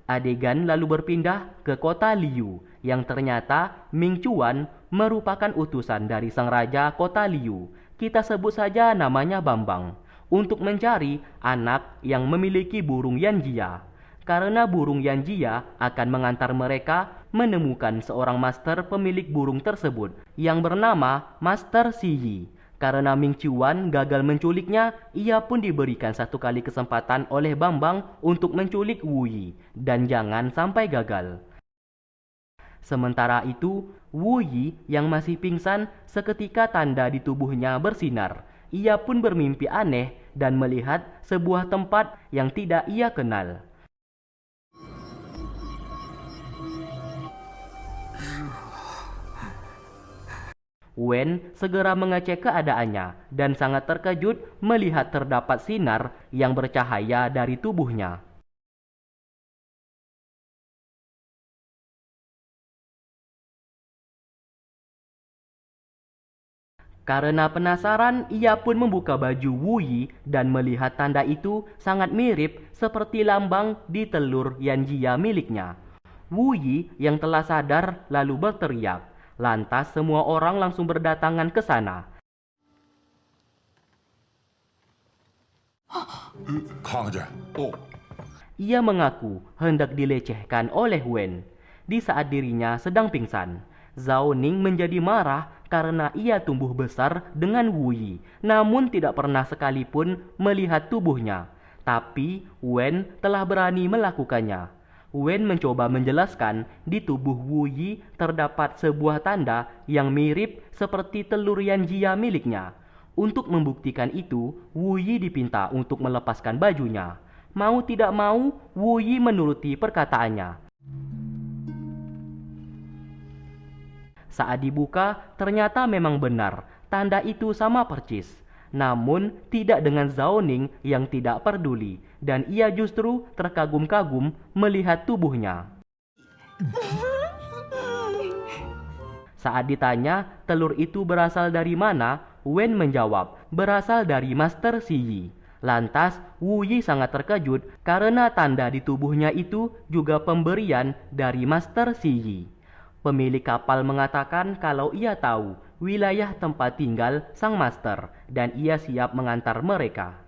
Adegan lalu berpindah ke kota Liu, yang ternyata Ming Chuan merupakan utusan dari sang raja kota Liu. Kita sebut saja namanya Bambang, untuk mencari anak yang memiliki burung Yanjia. Karena burung Yanjia akan mengantar mereka menemukan seorang master pemilik burung tersebut yang bernama Master Siyi. Karena Ming Chuan gagal menculiknya, ia pun diberikan satu kali kesempatan oleh Bambang untuk menculik Wu Yi, dan jangan sampai gagal. Sementara itu, Wu Yi yang masih pingsan seketika tanda di tubuhnya bersinar. Ia pun bermimpi aneh dan melihat sebuah tempat yang tidak ia kenal. Wen segera mengecek keadaannya dan sangat terkejut melihat terdapat sinar yang bercahaya dari tubuhnya. Karena penasaran, ia pun membuka baju Wu Yi dan melihat tanda itu sangat mirip seperti lambang di telur Yanjia miliknya. Wu Yi yang telah sadar lalu berteriak. Lantas semua orang langsung berdatangan ke sana. Ia mengaku hendak dilecehkan oleh Wen. Di saat dirinya sedang pingsan, Zhao Ning menjadi marah karena ia tumbuh besar dengan Wu Yi, namun tidak pernah sekalipun melihat tubuhnya. Tapi Wen telah berani melakukannya. Wen mencoba menjelaskan di tubuh Wu Yi terdapat sebuah tanda yang mirip seperti telur Yanjia miliknya. Untuk membuktikan itu, Wu Yi dipinta untuk melepaskan bajunya. Mau tidak mau, Wu Yi menuruti perkataannya. Saat dibuka, ternyata memang benar, tanda itu sama percis. Namun, tidak dengan Zhao Ning yang tidak peduli, dan ia justru terkagum-kagum melihat tubuhnya. Saat ditanya telur itu berasal dari mana, Wen menjawab, berasal dari Master Siyi. Lantas, Wu Yi sangat terkejut karena tanda di tubuhnya itu juga pemberian dari Master Siyi. Pemilik kapal mengatakan kalau ia tahu wilayah tempat tinggal sang master dan ia siap mengantar mereka.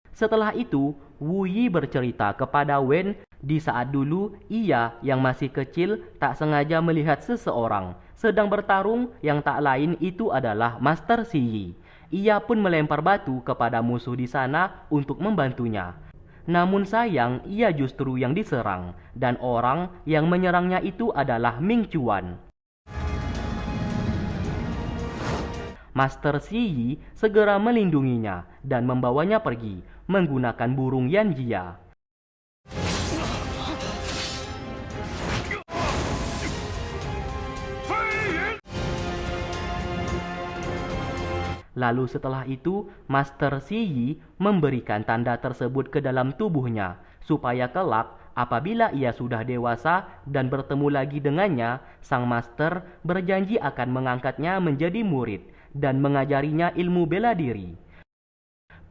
Setelah itu, Wu Yi bercerita kepada Wen di saat dulu ia yang masih kecil tak sengaja melihat seseorang sedang bertarung yang tak lain itu adalah Master Siyi. Ia pun melempar batu kepada musuh di sana untuk membantunya. Namun sayang, ia justru yang diserang, dan orang yang menyerangnya itu adalah Ming Chuan. Master Siyi segera melindunginya dan membawanya pergi menggunakan burung Yanjia. Lalu setelah itu, Master Siyi memberikan tanda tersebut ke dalam tubuhnya, supaya kelak apabila ia sudah dewasa dan bertemu lagi dengannya, sang master berjanji akan mengangkatnya menjadi murid dan mengajarinya ilmu bela diri.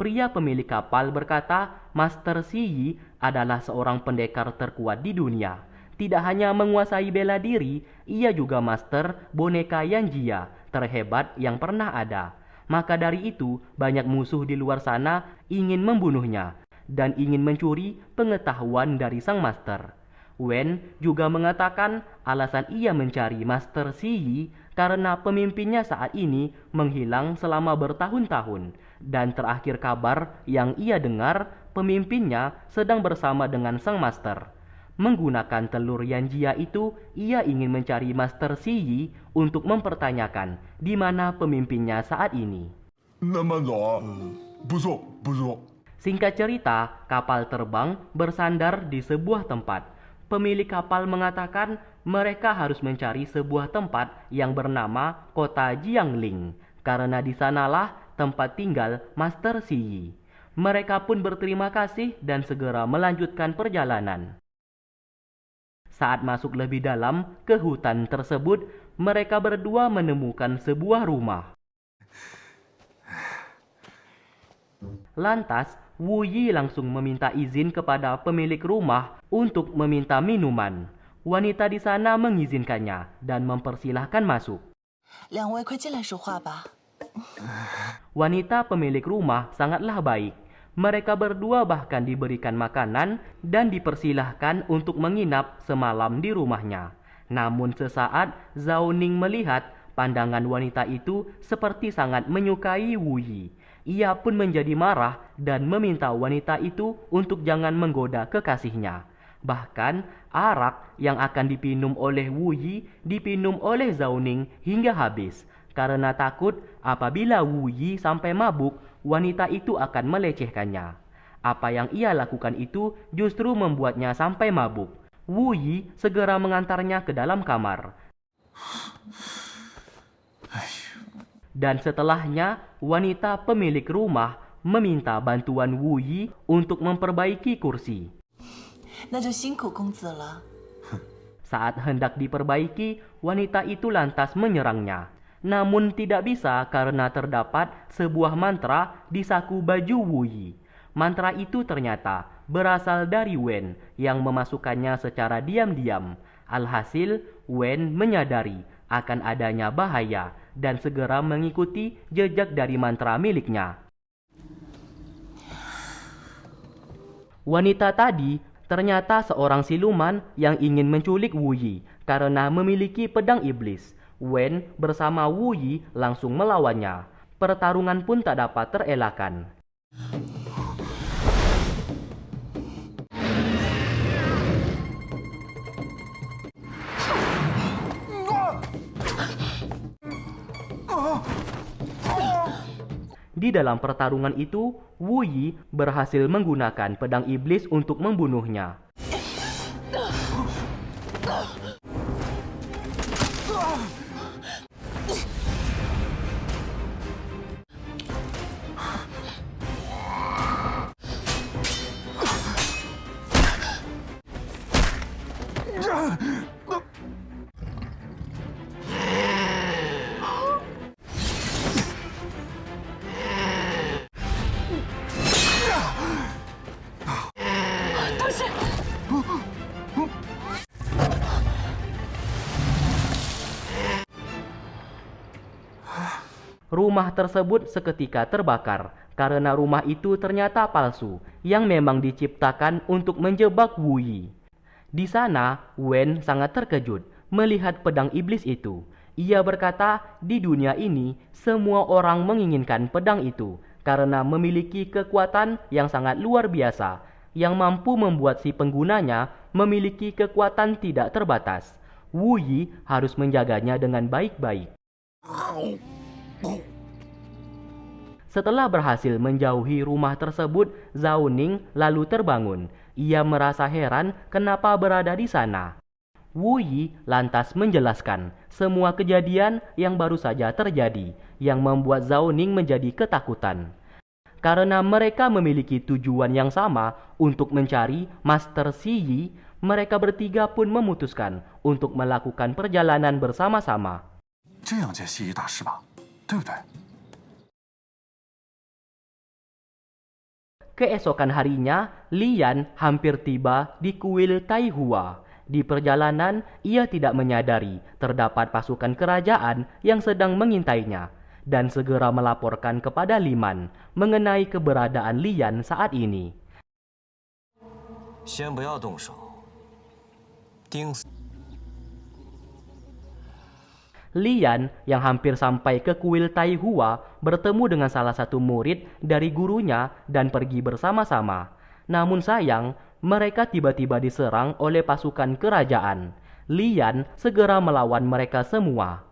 Pria pemilik kapal berkata, Master Siyi adalah seorang pendekar terkuat di dunia. Tidak hanya menguasai bela diri, ia juga master boneka Yanjia terhebat yang pernah ada. Maka dari itu, banyak musuh di luar sana ingin membunuhnya dan ingin mencuri pengetahuan dari sang master. Wen juga mengatakan alasan ia mencari Master Siyi karena pemimpinnya saat ini menghilang selama bertahun-tahun. Dan terakhir kabar yang ia dengar, pemimpinnya sedang bersama dengan sang master. Menggunakan telur Yanjia itu, ia ingin mencari Master Siyi untuk mempertanyakan di mana pemimpinnya saat ini. Singkat cerita, kapal terbang bersandar di sebuah tempat. Pemilik kapal mengatakan mereka harus mencari sebuah tempat yang bernama Kota Jiangling, karena di sanalah tempat tinggal Master Siyi. Mereka pun berterima kasih dan segera melanjutkan perjalanan. Saat masuk lebih dalam ke hutan tersebut, mereka berdua menemukan sebuah rumah. Lantas, Wu Yi langsung meminta izin kepada pemilik rumah untuk meminta minuman. Wanita di sana mengizinkannya dan mempersilahkan masuk. 两位快进来说话吧。 Wanita pemilik rumah sangatlah baik. Mereka berdua bahkan diberikan makanan dan dipersilahkan untuk menginap semalam di rumahnya. Namun sesaat Zhao Ning melihat pandangan wanita itu seperti sangat menyukai Wu Yi. Ia pun menjadi marah dan meminta wanita itu untuk jangan menggoda kekasihnya. Bahkan arak yang akan dipinum oleh Wu Yi dipinum oleh Zhao Ning hingga habis. Karena takut apabila Wu Yi sampai mabuk, wanita itu akan melecehkannya. Apa yang ia lakukan itu justru membuatnya sampai mabuk. Wu Yi segera mengantarnya ke dalam kamar. Dan setelahnya, wanita pemilik rumah meminta bantuan Wu Yi untuk memperbaiki kursi. 那就辛苦公子了。 Saat hendak diperbaiki, wanita itu lantas menyerangnya. Namun tidak bisa karena terdapat sebuah mantra di saku baju Wu Yi. Mantra itu ternyata berasal dari Wen yang memasukkannya secara diam-diam. Alhasil, Wen menyadari akan adanya bahaya dan segera mengikuti jejak dari mantra miliknya. Wanita tadi ternyata seorang siluman yang ingin menculik Wu Yi karena memiliki pedang iblis. Wen bersama Wu Yi langsung melawannya. Pertarungan pun tak dapat terelakkan. Di dalam pertarungan itu, Wu Yi berhasil menggunakan pedang iblis untuk membunuhnya. Rumah tersebut seketika terbakar karena rumah itu ternyata palsu yang memang diciptakan untuk menjebak Wu Yi. Di sana, Wen sangat terkejut melihat pedang iblis itu. Ia berkata, di dunia ini semua orang menginginkan pedang itu karena memiliki kekuatan yang sangat luar biasa yang mampu membuat si penggunanya memiliki kekuatan tidak terbatas. Wu Yi harus menjaganya dengan baik-baik. Setelah berhasil menjauhi rumah tersebut, Zhao Ning lalu terbangun. Ia merasa heran kenapa berada di sana. Wu Yi lantas menjelaskan semua kejadian yang baru saja terjadi, yang membuat Zhao Ning menjadi ketakutan. Karena mereka memiliki tujuan yang sama untuk mencari Master Si Yi, mereka bertiga pun memutuskan untuk melakukan perjalanan bersama-sama. 这样见西医大师吧，对不对？ Keesokan harinya, Lian hampir tiba di kuil Taihua. Di perjalanan, ia tidak menyadari terdapat pasukan kerajaan yang sedang mengintainya dan segera melaporkan kepada Liman mengenai keberadaan Lian saat ini. 先不要动手，盯死。 Lian yang hampir sampai ke kuil Taihua bertemu dengan salah satu murid dari gurunya dan pergi bersama-sama. Namun sayang, mereka tiba-tiba diserang oleh pasukan kerajaan. Lian segera melawan mereka semua.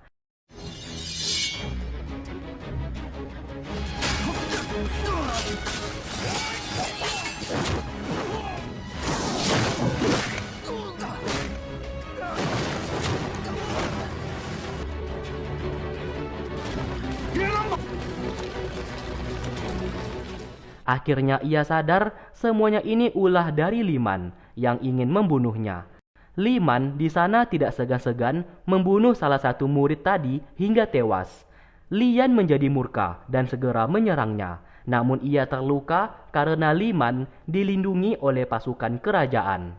Akhirnya ia sadar semuanya ini ulah dari Liman yang ingin membunuhnya. Liman di sana tidak segan-segan membunuh salah satu murid tadi hingga tewas. Lian menjadi murka dan segera menyerangnya. namun ia terluka karena Liman dilindungi oleh pasukan kerajaan.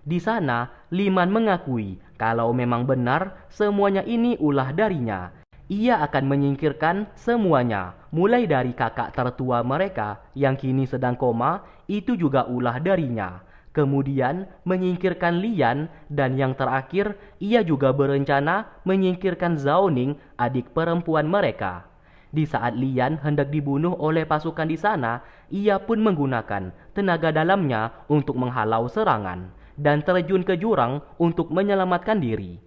Di sana, Liman mengakui kalau memang benar semuanya ini ulah darinya. Ia akan menyingkirkan semuanya, mulai dari kakak tertua mereka yang kini sedang koma, itu juga ulah darinya. Kemudian menyingkirkan Lian, dan yang terakhir ia juga berencana menyingkirkan Zhao Ning, adik perempuan mereka. Di saat Lian hendak dibunuh oleh pasukan di sana, ia pun menggunakan tenaga dalamnya untuk menghalau serangan dan terjun ke jurang untuk menyelamatkan diri.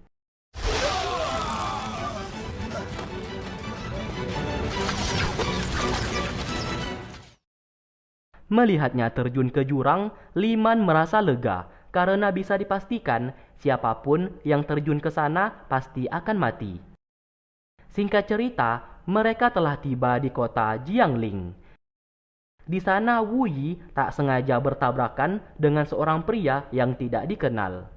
Melihatnya terjun ke jurang, Liman merasa lega karena bisa dipastikan siapapun yang terjun ke sana pasti akan mati. Singkat cerita, mereka telah tiba di kota Jiangling. Di sana Wu Yi tak sengaja bertabrakan dengan seorang pria yang tidak dikenal.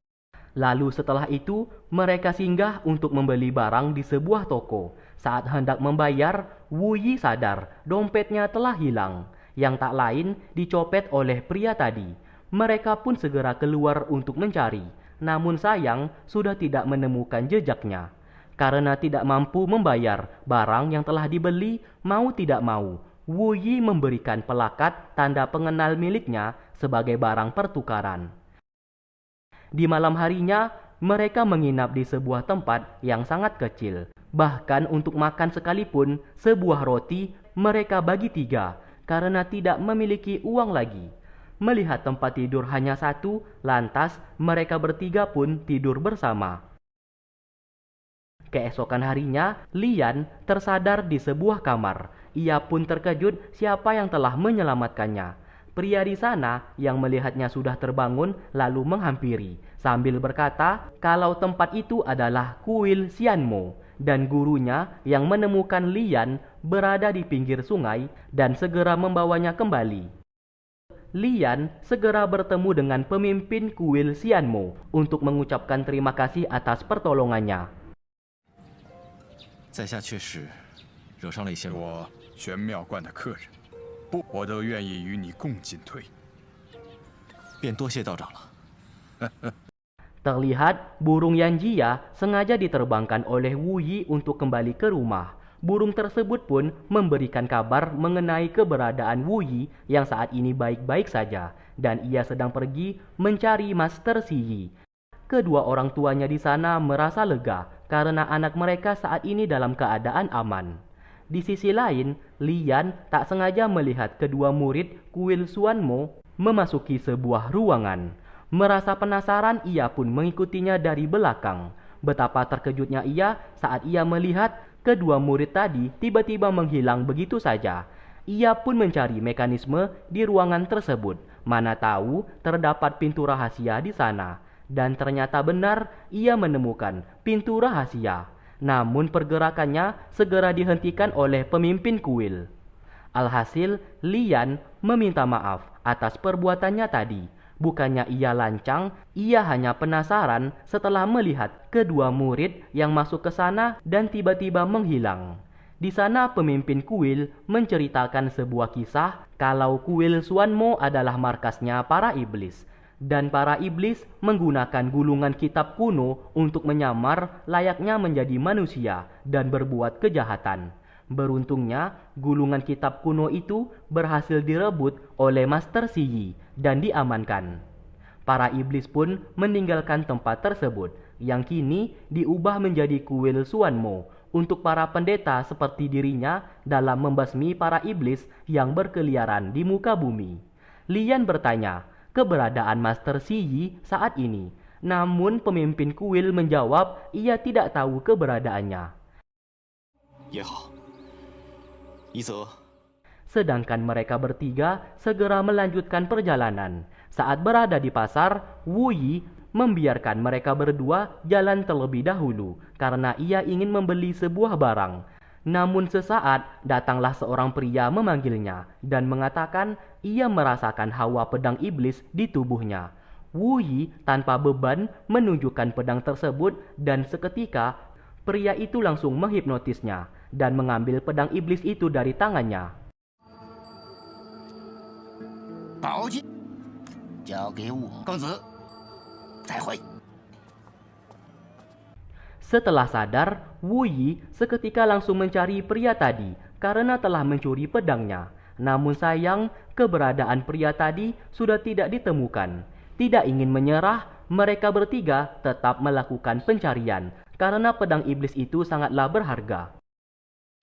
Lalu setelah itu, mereka singgah untuk membeli barang di sebuah toko. Saat hendak membayar, Wu Yi sadar dompetnya telah hilang, yang tak lain dicopet oleh pria tadi. Mereka pun segera keluar untuk mencari, namun sayang sudah tidak menemukan jejaknya. Karena tidak mampu membayar barang yang telah dibeli, mau tidak mau, Wu Yi memberikan pelakat tanda pengenal miliknya sebagai barang pertukaran. Di malam harinya, mereka menginap di sebuah tempat yang sangat kecil. Bahkan untuk makan sekalipun, sebuah roti mereka bagi 3 karena tidak memiliki uang lagi. Melihat tempat tidur hanya satu, lantas mereka bertiga pun tidur bersama. Keesokan harinya, Lian tersadar di sebuah kamar. Ia pun terkejut siapa yang telah menyelamatkannya. Pria di sana yang melihatnya sudah terbangun lalu menghampiri sambil berkata kalau tempat itu adalah kuil Xianmo dan gurunya yang menemukan Lian berada di pinggir sungai dan segera membawanya kembali. Lian segera bertemu dengan pemimpin kuil Xianmo untuk mengucapkan terima kasih atas pertolongannya. 在下确实惹上了一些麻烦。我玄妙观的客人，不，我都愿意与你共进退。便多谢道长了。 Terlihat burung Yanjia sengaja diterbangkan oleh Wu Yi untuk kembali ke rumah. Burung tersebut pun memberikan kabar mengenai keberadaan Wu Yi yang saat ini baik-baik saja dan ia sedang pergi mencari Master Si Yi. Kedua orang tuanya di sana merasa lega karena anak mereka saat ini dalam keadaan aman. Di sisi lain, Lian tak sengaja melihat kedua murid kuil Xuanmo memasuki sebuah ruangan. Merasa penasaran, ia pun mengikutinya dari belakang. Betapa terkejutnya ia saat ia melihat kedua murid tadi tiba-tiba menghilang begitu saja. Ia pun mencari mekanisme di ruangan tersebut. Mana tahu terdapat pintu rahasia di sana. Dan ternyata benar ia menemukan pintu rahasia. Namun pergerakannya segera dihentikan oleh pemimpin kuil. Alhasil, Lian meminta maaf atas perbuatannya tadi. Bukannya ia lancang, ia hanya penasaran setelah melihat kedua murid yang masuk ke sana dan tiba-tiba menghilang. Di sana pemimpin kuil menceritakan sebuah kisah kalau kuil Xuanmo adalah markasnya para iblis. Dan para iblis menggunakan gulungan kitab kuno untuk menyamar layaknya menjadi manusia dan berbuat kejahatan. Beruntungnya, gulungan kitab kuno itu berhasil direbut oleh Master Si Yi dan diamankan. Para iblis pun meninggalkan tempat tersebut yang kini diubah menjadi kuil Xuanmo untuk para pendeta seperti dirinya dalam membasmi para iblis yang berkeliaran di muka bumi. Lian bertanya keberadaan Master Si Yi saat ini, namun pemimpin kuil menjawab ia tidak tahu keberadaannya. 也好，一则 Sedangkan mereka bertiga segera melanjutkan perjalanan. Saat berada di pasar, Wu Yi membiarkan mereka berdua jalan terlebih dahulu karena ia ingin membeli sebuah barang. Namun sesaat datanglah seorang pria memanggilnya dan mengatakan ia merasakan hawa pedang iblis di tubuhnya. Wu Yi tanpa beban menunjukkan pedang tersebut dan seketika pria itu langsung menghipnotisnya dan mengambil pedang iblis itu dari tangannya. 宝剑交给我，公子，再会。 Setelah sadar, Wu Yi seketika langsung mencari pria tadi karena telah mencuri pedangnya. Namun sayang, keberadaan pria tadi sudah tidak ditemukan. Tidak ingin menyerah, mereka bertiga tetap melakukan pencarian karena pedang iblis itu sangatlah berharga.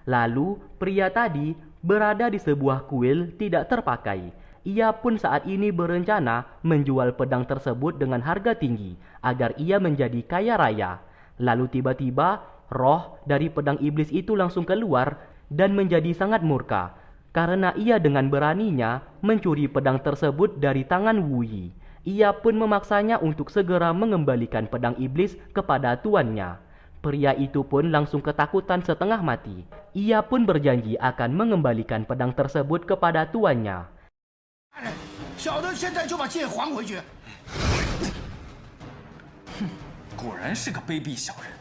Lalu, pria tadi berada di sebuah kuil tidak terpakai. Ia pun saat ini berencana menjual pedang tersebut dengan harga tinggi agar ia menjadi kaya raya. Lalu tiba-tiba roh dari pedang iblis itu langsung keluar dan menjadi sangat murka karena ia dengan beraninya mencuri pedang tersebut dari tangan Wu Yi. Ia pun memaksanya untuk segera mengembalikan pedang iblis kepada tuannya. Pria itu pun langsung ketakutan setengah mati. Ia pun berjanji akan mengembalikan pedang tersebut kepada tuannya. 小的现在就把剑还回去。哼，果然是个卑鄙小人。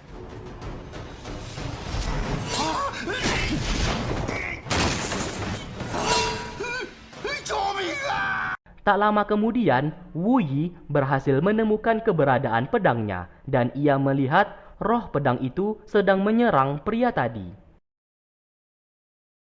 救命啊！ Tak lama kemudian, Wu Yi berhasil menemukan keberadaan pedangnya dan ia melihat roh pedang itu sedang menyerang pria tadi.